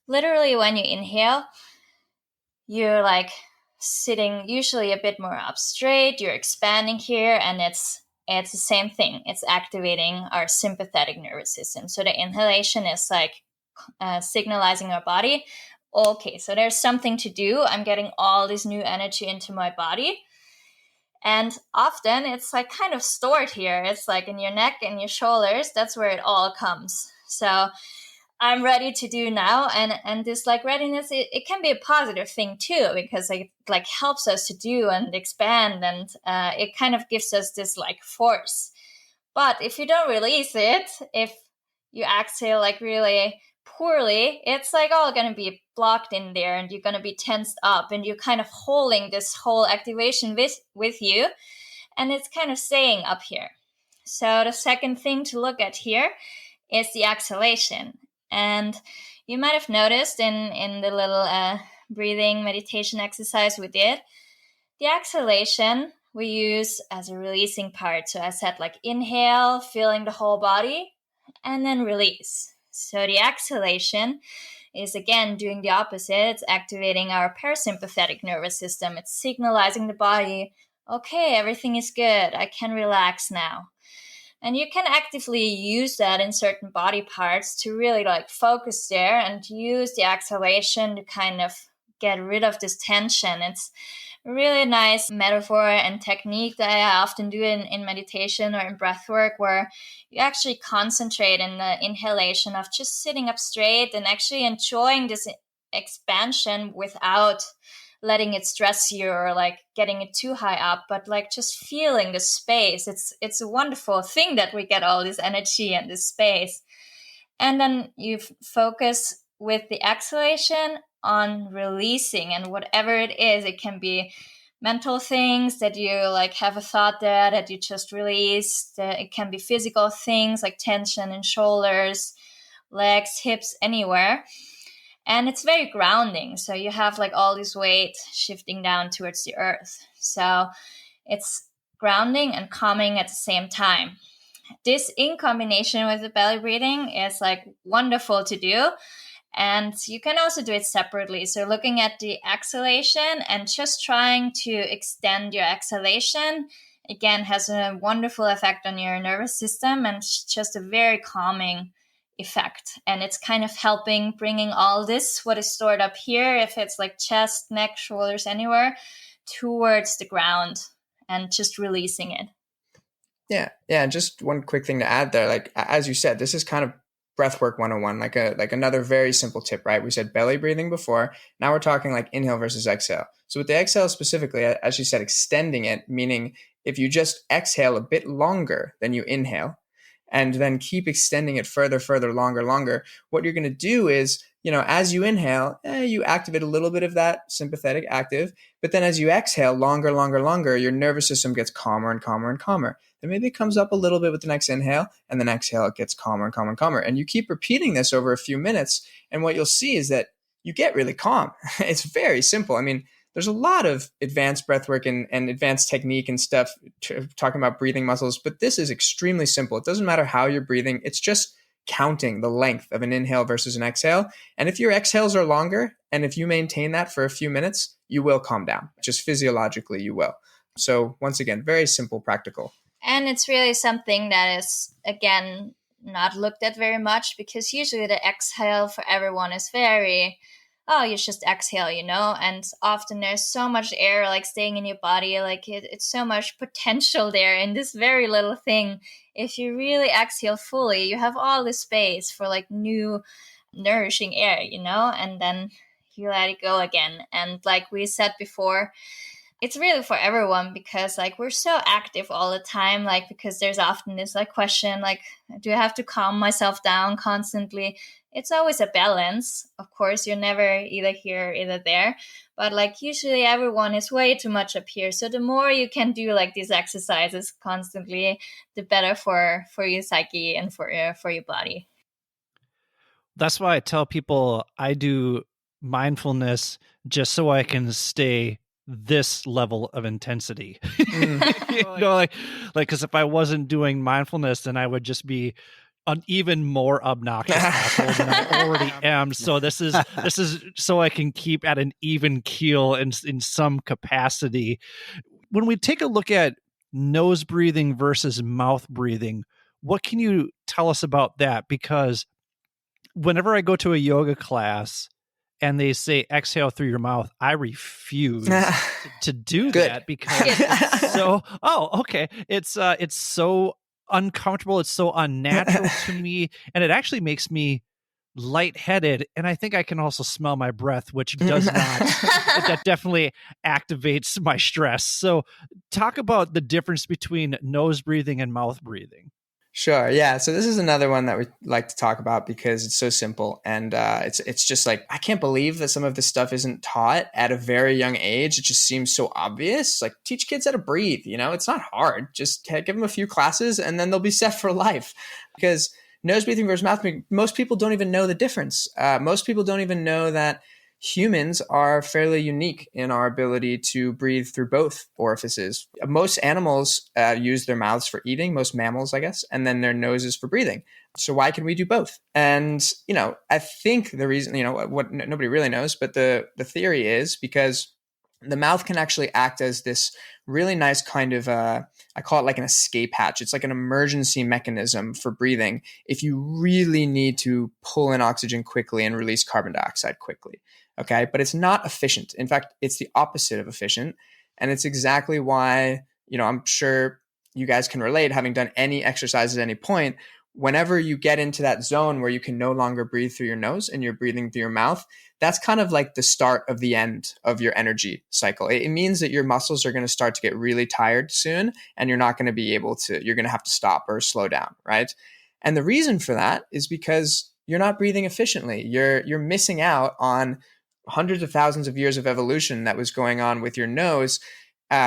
literally when you inhale, you're like sitting usually a bit more up straight, you're expanding here, and it's the same thing. It's activating our sympathetic nervous system. So the inhalation is like signalizing our body, okay, so there's something to do. I'm getting all this new energy into my body. And often it's like kind of stored here. It's like in your neck and your shoulders. That's where it all comes. So I'm ready to do now. And this like readiness, it can be a positive thing too, because it like helps us to do and expand, and it kind of gives us this like force. But if you don't release it, if you exhale like really poorly, it's like all going to be blocked in there, and you're going to be tensed up, and you're kind of holding this whole activation with you, and it's kind of staying up here. So the second thing to look at here is the exhalation. And you might have noticed in the little breathing meditation exercise we did, the exhalation we use as a releasing part. So I said like inhale, feeling the whole body, and then release. So the exhalation is again doing the opposite. It's activating our parasympathetic nervous system. It's signalizing the body, okay, everything is good. I can relax now. And you can actively use that in certain body parts to really like focus there and use the exhalation to kind of get rid of this tension. It's a really nice metaphor and technique that I often do in meditation or in breathwork, where you actually concentrate in the inhalation of just sitting up straight and actually enjoying this expansion without letting it stress you or like getting it too high up, but like just feeling the space. It's a wonderful thing that we get all this energy and this space. And then you focus with the exhalation on releasing, and whatever it is, it can be mental things that you like have a thought there that you just release. It can be physical things like tension in shoulders, legs, hips, anywhere. And it's very grounding. So you have like all this weight shifting down towards the earth. So it's grounding and calming at the same time. This in combination with the belly breathing is like wonderful to do. And you can also do it separately. So looking at the exhalation and just trying to extend your exhalation, again, has a wonderful effect on your nervous system, and just a very calming effect. And it's kind of helping bringing all this, what is stored up here, if it's like chest, neck, shoulders, anywhere, towards the ground and just releasing it. Yeah. And just one quick thing to add there, like, as you said, this is kind of Breathwork 101, like another very simple tip, right? We said belly breathing before. Now we're talking like inhale versus exhale. So with the exhale specifically, as you said, extending it, meaning if you just exhale a bit longer than you inhale, and then keep extending it further, longer, what you're going to do is, as you inhale, you activate a little bit of that sympathetic active, but then as you exhale longer, your nervous system gets calmer and calmer and calmer. Then maybe it comes up a little bit with the next inhale, and then exhale, it gets calmer and calmer and calmer. And you keep repeating this over a few minutes, and what you'll see is that you get really calm. It's very simple. I mean, there's a lot of advanced breathwork and advanced technique and stuff talking about breathing muscles, but this is extremely simple. It doesn't matter how you're breathing. It's just counting the length of an inhale versus an exhale. And if your exhales are longer, and if you maintain that for a few minutes, you will calm down. Just physiologically, you will. So once again, very simple, practical. And it's really something that is, again, not looked at very much, because usually the exhale for everyone is very, oh, you just exhale, and often there's so much air like staying in your body, like it's so much potential there in this very little thing. If you really exhale fully, you have all the space for like new nourishing air, and then you let it go again. And like we said before, it's really for everyone, because like we're so active all the time, like because there's often this like question, like, do I have to calm myself down constantly? It's always a balance. Of course, you're never either here, either there. But like usually everyone is way too much up here. So the more you can do like these exercises constantly, the better for your psyche and for your body. That's why I tell people I do mindfulness just so I can stay this level of intensity. Like because if I wasn't doing mindfulness, then I would just be an even more obnoxious asshole than I already am. So this is so I can keep at an even keel in some capacity. When we take a look at nose breathing versus mouth breathing, what can you tell us about that? Because whenever I go to a yoga class and they say exhale through your mouth, I refuse to do that, because it's so, okay. It's so uncomfortable. It's so unnatural to me. And it actually makes me lightheaded. And I think I can also smell my breath, which does not, that definitely activates my stress. So talk about the difference between nose breathing and mouth breathing. Sure. Yeah. So this is another one that we like to talk about because it's so simple. And it's just like, I can't believe that some of this stuff isn't taught at a very young age. It just seems so obvious. Like, teach kids how to breathe. It's not hard. Just give them a few classes and then they'll be set for life. Because nose breathing versus mouth breathing, most people don't even know the difference. Most people don't even know that humans are fairly unique in our ability to breathe through both orifices. Most animals use their mouths for eating, most mammals, I guess, and then their noses for breathing. So why can we do both? And, I think the reason, what nobody really knows, but the theory is because the mouth can actually act as this really nice kind of, I call it like an escape hatch. It's like an emergency mechanism for breathing if you really need to pull in oxygen quickly and release carbon dioxide quickly. Okay, but it's not efficient. In fact, it's the opposite of efficient. And it's exactly why, I'm sure you guys can relate, having done any exercise at any point. Whenever you get into that zone where you can no longer breathe through your nose and you're breathing through your mouth, that's kind of like the start of the end of your energy cycle. It means that your muscles are going to start to get really tired soon, and you're not going to be able to, you're going to have to stop or slow down, right? And the reason for that is because you're not breathing efficiently. You're missing out on hundreds of thousands of years of evolution that was going on with your nose,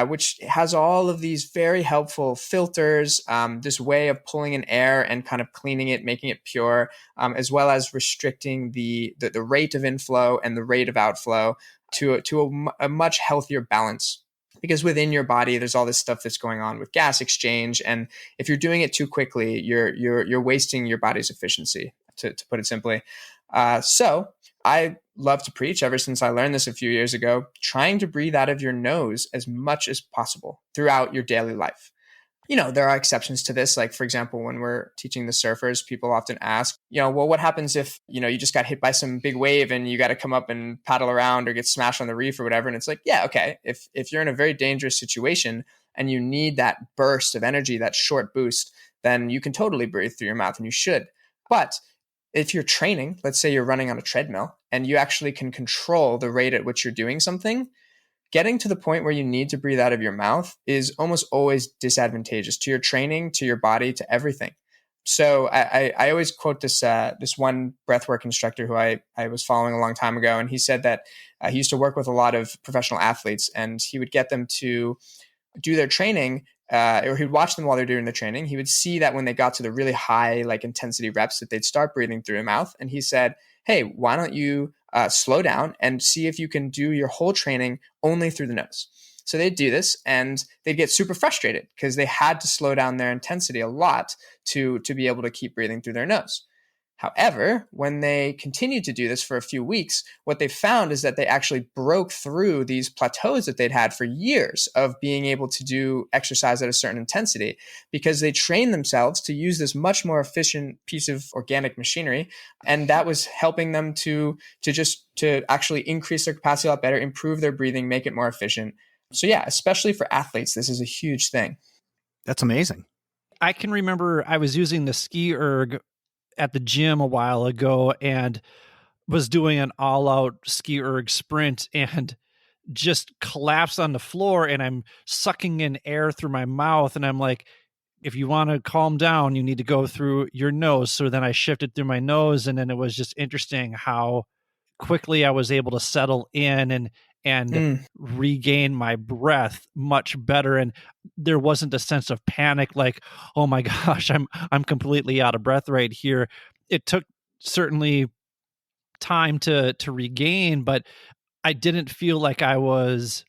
which has all of these very helpful filters, this way of pulling in air and kind of cleaning it, making it pure, as well as restricting the rate of inflow and the rate of outflow to a much healthier balance. Because within your body, there's all this stuff that's going on with gas exchange, and if you're doing it too quickly, you're wasting your body's efficiency, to put it simply. So I love to preach, ever since I learned this a few years ago, trying to breathe out of your nose as much as possible throughout your daily life. There are exceptions to this. Like, for example, when we're teaching the surfers, people often ask, well, what happens if, you just got hit by some big wave and you got to come up and paddle around or get smashed on the reef or whatever? And it's like, yeah, okay. If you're in a very dangerous situation and you need that burst of energy, that short boost, then you can totally breathe through your mouth, and you should. But if you're training, let's say you're running on a treadmill and you actually can control the rate at which you're doing something, getting to the point where you need to breathe out of your mouth is almost always disadvantageous to your training, to your body, to everything. So I always quote this one breathwork instructor who I was following a long time ago. And he said that he used to work with a lot of professional athletes, and he would get them to do their training, or he'd watch them while they're doing the training. He would see that when they got to the really high intensity reps, that they'd start breathing through their mouth. And he said, hey, why don't you slow down and see if you can do your whole training only through the nose. So they'd do this, and they'd get super frustrated because they had to slow down their intensity a lot to be able to keep breathing through their nose. However, when they continued to do this for a few weeks, what they found is that they actually broke through these plateaus that they'd had for years of being able to do exercise at a certain intensity, because they trained themselves to use this much more efficient piece of organic machinery. And that was helping them to actually increase their capacity a lot better, improve their breathing, make it more efficient. So yeah, especially for athletes, this is a huge thing. That's amazing. I can remember I was using the ski erg at the gym a while ago and was doing an all-out ski erg sprint and just collapsed on the floor, and I'm sucking in air through my mouth, and I'm like, if you want to calm down, you need to go through your nose. So then I shifted through my nose, and then it was just interesting how quickly I was able to settle in and regain my breath much better. And there wasn't a sense of panic, like, oh my gosh, I'm completely out of breath right here. It took certainly time to regain, but I didn't feel like I was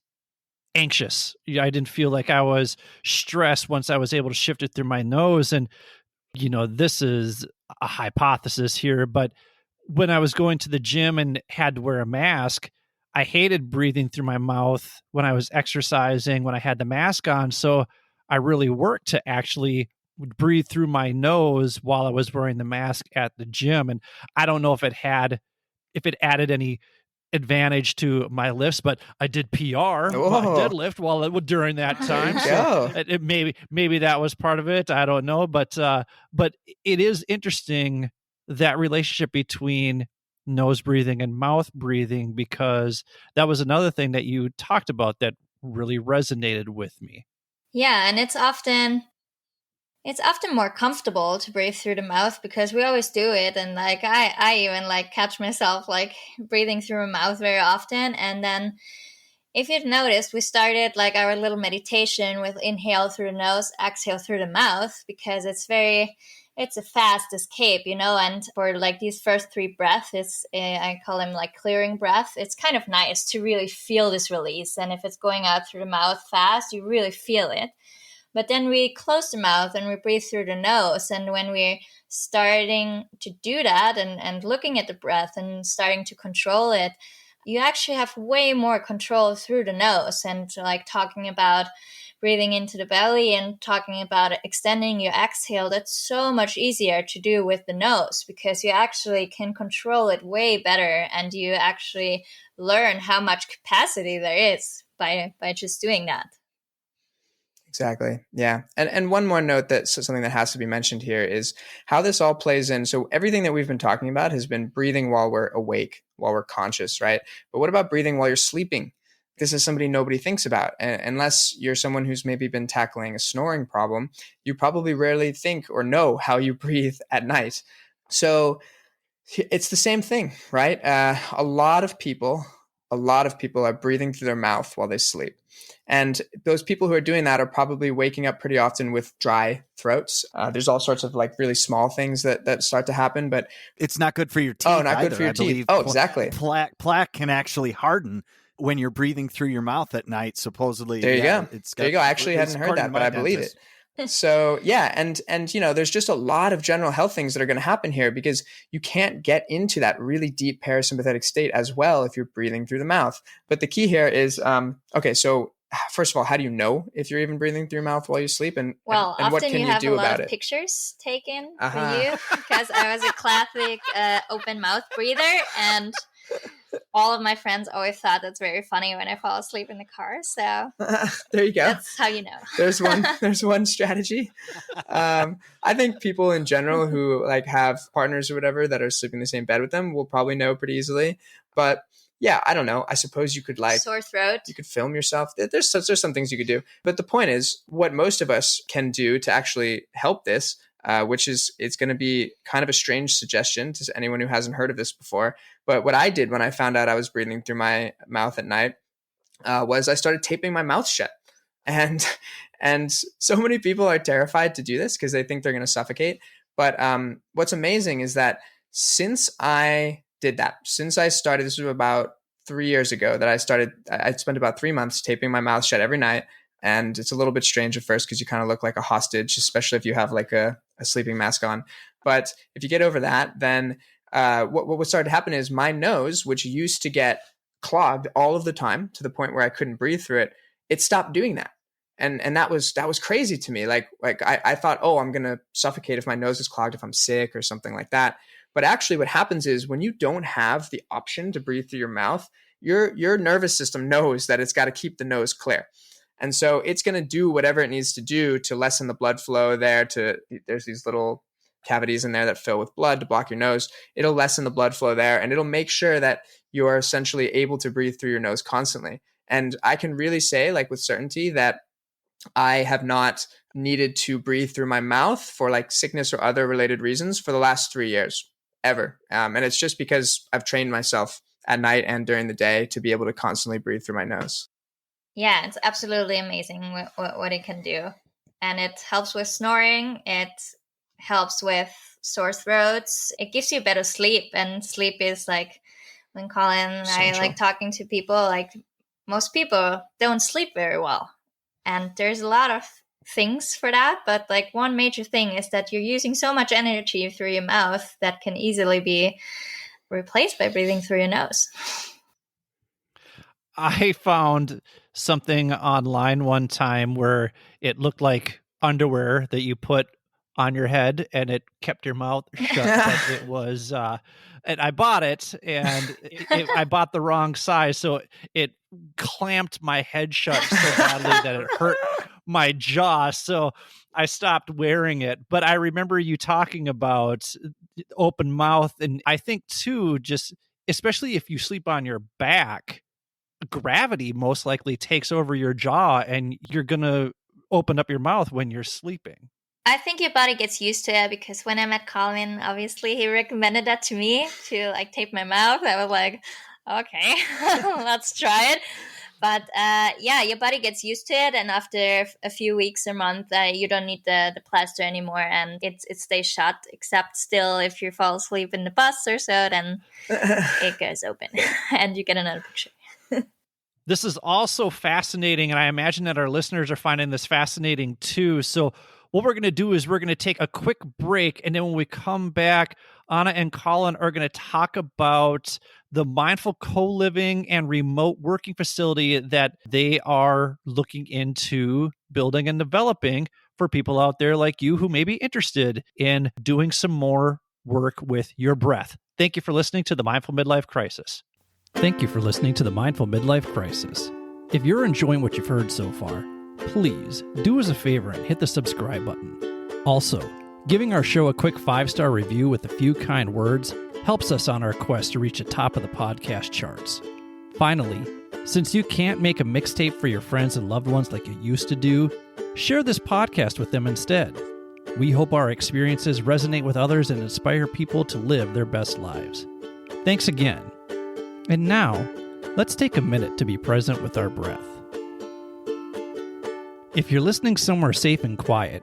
anxious. I didn't feel like I was stressed once I was able to shift it through my nose. And, this is a hypothesis here, but when I was going to the gym and had to wear a mask, I hated breathing through my mouth when I was exercising, when I had the mask on. So I really worked to actually breathe through my nose while I was wearing the mask at the gym. And I don't know if it added any advantage to my lifts, but I did PR, my deadlift during that time. So maybe that was part of it. I don't know, but it is interesting, that relationship between nose breathing and mouth breathing, because that was another thing that you talked about that really resonated with me. Yeah, and it's often more comfortable to breathe through the mouth because we always do it. And I even catch myself breathing through my mouth very often. And then if you've noticed, we started our little meditation with inhale through the nose, exhale through the mouth, because it's a fast escape, and for these first 3 breaths, I call them clearing breath. It's kind of nice to really feel this release. And if it's going out through the mouth fast, you really feel it. But then we close the mouth and we breathe through the nose. And when we're starting to do that and looking at the breath and starting to control it, you actually have way more control through the nose. And talking about breathing into the belly and talking about extending your exhale, that's so much easier to do with the nose, because you actually can control it way better, and you actually learn how much capacity there is by just doing that. Exactly. Yeah. And one more note, something that has to be mentioned here is how this all plays in. So everything that we've been talking about has been breathing while we're awake, while we're conscious, right? But what about breathing while you're sleeping? This is somebody nobody thinks about. And unless you're someone who's maybe been tackling a snoring problem, you probably rarely think or know how you breathe at night. So It's the same thing, right? A lot of people are breathing through their mouth while they sleep. And those people who are doing that are probably waking up pretty often with dry throats. There's all sorts of like really small things that start to happen, but it's not good for your teeth. Oh, not good for your teeth. Oh, exactly. Plaque can actually harden when you're breathing through your mouth at night. Supposedly, there you go. There you go. I actually hadn't heard that, but I believe it. So yeah, and there's just a lot of general health things that are going to happen here because you can't get into that really deep parasympathetic state as well if you're breathing through the mouth. But the key here is, okay, so first of all, how do you know if you're even breathing through your mouth while you sleep? And often what can you have do a lot about of it? Pictures taken for you because I was a classic open mouth breather, and all of my friends always thought that's very funny when I fall asleep in the car. So there you go. That's how you know. There's one strategy. I think people in general who like have partners or whatever that are sleeping in the same bed with them will probably know pretty easily. But yeah, I don't know. I suppose you could like sore throat. You could film yourself. There's some things you could do. But the point is, what most of us can do to actually help this, which is it's going to be kind of a strange suggestion to anyone who hasn't heard of this before. But what I did when I found out I was breathing through my mouth at night was I started taping my mouth shut. And so many people are terrified to do this because they think they're going to suffocate. But what's amazing is that since I did that, since I started, this was about 3 years ago that I spent about 3 months taping my mouth shut every night. And it's a little bit strange at first because you kind of look like a hostage, especially if you have like a sleeping mask on. But if you get over that, then what started to happen is my nose, which used to get clogged all of the time to the point where I couldn't breathe through it, it stopped doing that. And that was crazy to me. Like I thought, oh, I'm going to suffocate if my nose is clogged, if I'm sick or something like that. But actually what happens is when you don't have the option to breathe through your mouth, your nervous system knows that it's got to keep the nose clear. And so it's going to do whatever it needs to do to lessen the blood flow there. There's these little cavities in there that fill with blood to block your nose. It'll lessen the blood flow there, and it'll make sure that you're essentially able to breathe through your nose constantly. And I can really say, like with certainty, that I have not needed to breathe through my mouth for like sickness or other related reasons for the last 3 years, ever. And it's just because I've trained myself at night and during the day to be able to constantly breathe through my nose. Yeah, it's absolutely amazing what it can do. And it helps with snoring. It helps with sore throats. It gives you better sleep. And sleep is like, when Kolin and I like talking to people, like most people don't sleep very well. And there's a lot of things for that. But like one major thing is that you're using so much energy through your mouth that can easily be replaced by breathing through your nose. I found something online one time where it looked like underwear that you put on your head and it kept your mouth shut. But it was, and I bought it, and I bought the wrong size, so it clamped my head shut so badly that it hurt my jaw. So I stopped wearing it. But I remember you talking about open mouth, and I think too, just especially if you sleep on your back, gravity most likely takes over your jaw and you're going to open up your mouth when you're sleeping. I think your body gets used to it because when I met Kolin, obviously he recommended that to me to like tape my mouth. I was like, okay, let's try it. But yeah, your body gets used to it. And after a few weeks or months, you don't need the plaster anymore. And it stays shut, except still if you fall asleep in the bus or so, then it goes open and you get another picture. This is also fascinating, and I imagine that our listeners are finding this fascinating too. So what we're going to do is we're going to take a quick break, and then when we come back, Anna and Kolin are going to talk about the mindful co-living and remote working facility that they are looking into building and developing for people out there like you who may be interested in doing some more work with your breath. Thank you for listening to the Mindful Midlife Crisis. Thank you for listening to the Mindful Midlife Crisis. If you're enjoying what you've heard so far, please do us a favor and hit the subscribe button. Also, giving our show a quick 5-star review with a few kind words helps us on our quest to reach the top of the podcast charts. Finally, since you can't make a mixtape for your friends and loved ones like you used to do, share this podcast with them instead. We hope our experiences resonate with others and inspire people to live their best lives. Thanks again. And now, let's take a minute to be present with our breath. If you're listening somewhere safe and quiet,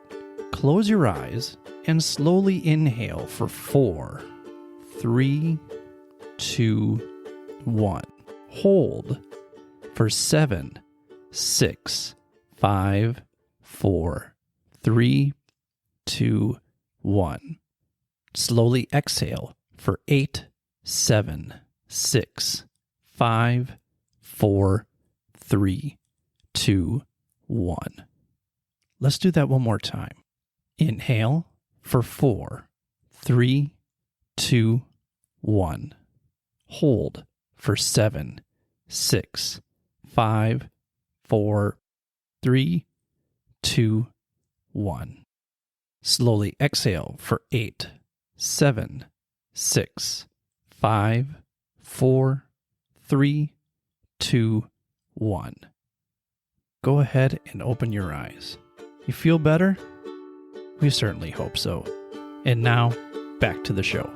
close your eyes and slowly inhale for 4, 3, 2, 1. Hold for 7, 6, 5, 4, 3, 2, 1. Slowly exhale for 8, 7, 6, 5, 4, 3, 2, 1. Let's do that one more time. Inhale for 4, 3, 2, 1. Hold for 7, 6, 5, 4, 3, 2, 1. Slowly exhale for 8, 7, 6, 5, 4, 3, 2, 1. Go ahead and open your eyes. You feel better? We certainly hope so. And now, back to the show.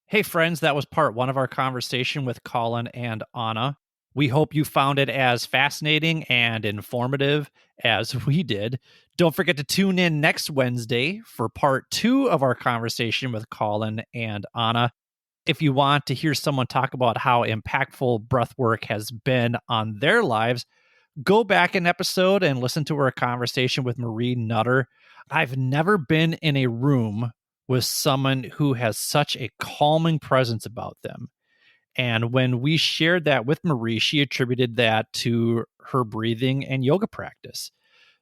Hey friends, that was part 1 of our conversation with Kolin and Anna. We hope you found it as fascinating and informative as we did. Don't forget to tune in next Wednesday for part 2 of our conversation with Kolin and Anna. If you want to hear someone talk about how impactful breathwork has been on their lives, go back an episode and listen to our conversation with Marie Nutter. I've never been in a room with someone who has such a calming presence about them. And when we shared that with Marie, she attributed that to her breathing and yoga practice.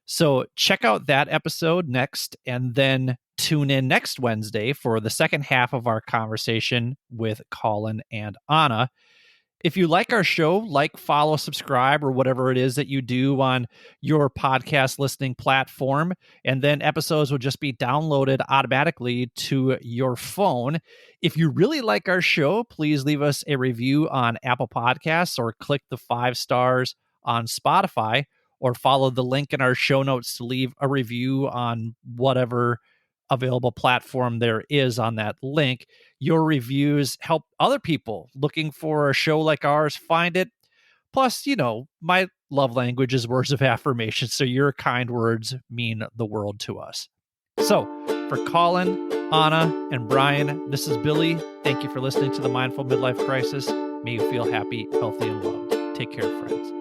So check out that episode next, and then tune in next Wednesday for the second half of our conversation with Kolin and Anna. If you like our show, like, follow, subscribe, or whatever it is that you do on your podcast listening platform, and then episodes will just be downloaded automatically to your phone. If you really like our show, please leave us a review on Apple Podcasts or click the 5 stars on Spotify, or follow the link in our show notes to leave a review on whatever available platform there is on that link. Your reviews help other people looking for a show like ours find it. Plus, my love language is words of affirmation, so your kind words mean the world to us. So, for Kolin, Anna, and Brian, this is Billy. Thank you for listening to the Mindful Midlife Crisis. May you feel happy, healthy, and loved. Take care, friends.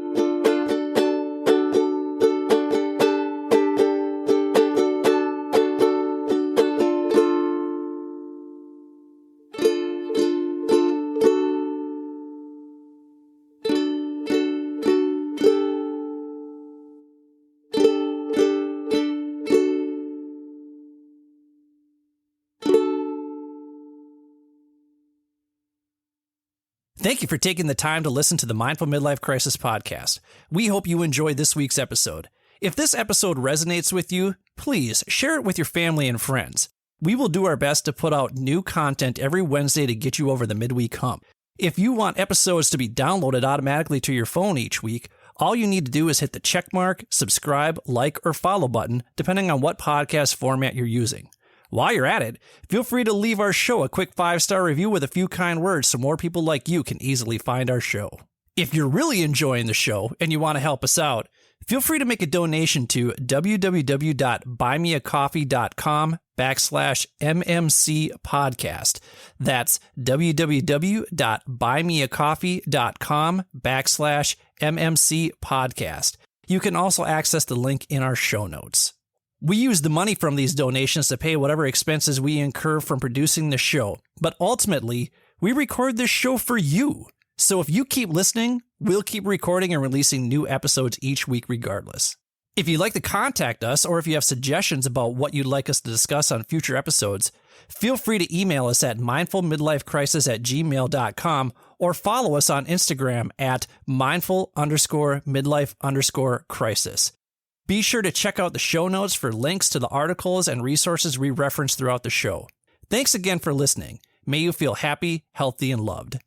Thank you for taking the time to listen to the Mindful Midlife Crisis podcast. We hope you enjoyed this week's episode. If this episode resonates with you, please share it with your family and friends. We will do our best to put out new content every Wednesday to get you over the midweek hump. If you want episodes to be downloaded automatically to your phone each week, all you need to do is hit the checkmark, subscribe, like, or follow button, depending on what podcast format you're using. While you're at it, feel free to leave our show a quick 5-star review with a few kind words so more people like you can easily find our show. If you're really enjoying the show and you want to help us out, feel free to make a donation to www.buymeacoffee.com/MMC podcast. That's www.buymeacoffee.com/MMC podcast. You can also access the link in our show notes. We use the money from these donations to pay whatever expenses we incur from producing the show, but ultimately, we record this show for you. So if you keep listening, we'll keep recording and releasing new episodes each week regardless. If you'd like to contact us, or if you have suggestions about what you'd like us to discuss on future episodes, feel free to email us at mindfulmidlifecrisis@gmail.com or follow us on Instagram at mindful_midlife_crisis. Be sure to check out the show notes for links to the articles and resources we reference throughout the show. Thanks again for listening. May you feel happy, healthy, and loved.